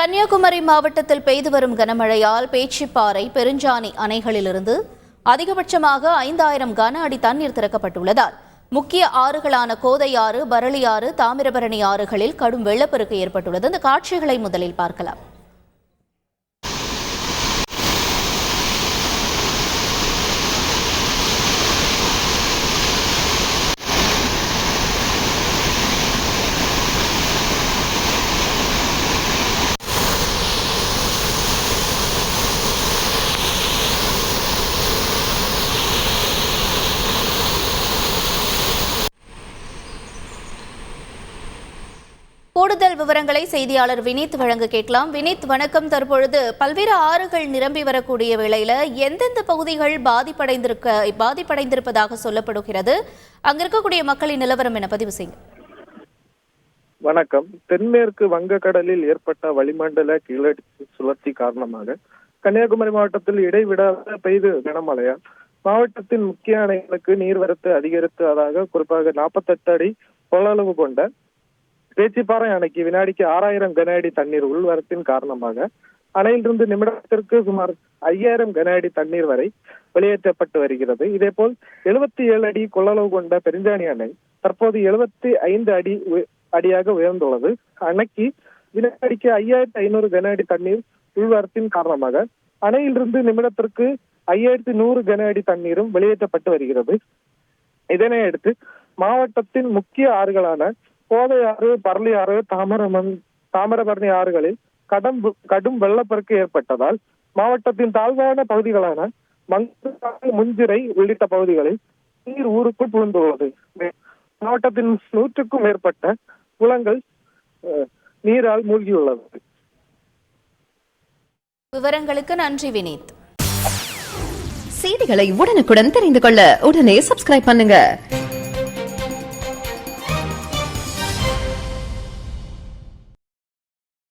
கன்னியாகுமரி மாவட்டத்தில் பெய்து வரும் கனமழையால் பேச்சிப்பாறை, பெருஞ்சாணி அணைகளிலிருந்து அதிகபட்சமாக 5000 கன அடி தண்ணீர் திறக்கப்பட்டுள்ளதால் முக்கிய ஆறுகளான கோதையாறு, பரளியாறு, தாமிரபரணி ஆறுகளில் கடும் வெள்ளப்பெருக்கு ஏற்பட்டுள்ளது. இந்த காட்சிகளை முதலில் பார்க்கலாம். கூடுதல் விவரங்களை செய்தியாளர் வினீத் வழங்க கேட்கலாம். வினீத், வணக்கம். தற்பொழுது பல்வேறு ஆறுகள் நிரம்பி வரக்கூடிய வேளையில எந்தெந்த பகுதிகள் பாதிப்படைந்திருப்பதாக சொல்லப்படுகிறது? அங்க இருக்கக்கூடிய மக்களின் நிலவரம் என பதிவு செய்யுங்க. வணக்கம். தென்மேற்கு வங்கக்கடலில் ஏற்பட்ட வளிமண்டல கீழடுக்கு சுழற்சி காரணமாக கன்னியாகுமரி மாவட்டத்தில் இடைவிடாத பெய்து கனமழையால் மாவட்டத்தின் முக்கிய அணைகளுக்கு நீர்வரத்து அதிகரித்ததாக குறிப்பாக 48 அடி கொள்ளளவு கொண்ட பேச்சிப்பாறை அணைக்கு வினாடிக்கு 6000 கன அடி தண்ணீர் உள்வரத்தின் காரணமாக அணையிலிருந்து நிமிடத்திற்கு சுமார் 5000 கன அடி தண்ணீர் வரை வெளியேற்றப்பட்டு வருகிறது. இதேபோல் 77 அடி கொள்ளளவு கொண்ட பெருஞ்சாணி அணை தற்போது 75 அடியாக உயர்ந்துள்ளது. அணைக்கு வினாடிக்கு 5500 கன அடி தண்ணீர் உள்வரத்தின் காரணமாக அணையிலிருந்து நிமிடத்திற்கு 5100 கன அடி தண்ணீரும் வெளியேற்றப்பட்டு வருகிறது. இதனை அடுத்து மாவட்டத்தின் முக்கிய ஆறுகளான கோதையாறு, பரளியாறு, தாமிரபரணி ஆறுகளில் கடும் வெள்ளப்பெருக்கு ஏற்பட்டதால் மாவட்டத்தின் தாழ்வான பகுதிகளான மங்கை, முஞ்சிரை உள்ளிட்ட பகுதிகளில் நீர் ஊருக்குள் புகுந்துள்ளது. மாவட்டத்தின் 100க்கும் மேற்பட்ட குளங்கள் நீரால் மூழ்கியுள்ளது. விவரங்களுக்கு நன்றி வினீத். செய்திகளை உடனுக்குடன் தெரிந்து கொள்ள உடனே சப்ஸ்கிரைப் பண்ணுங்க.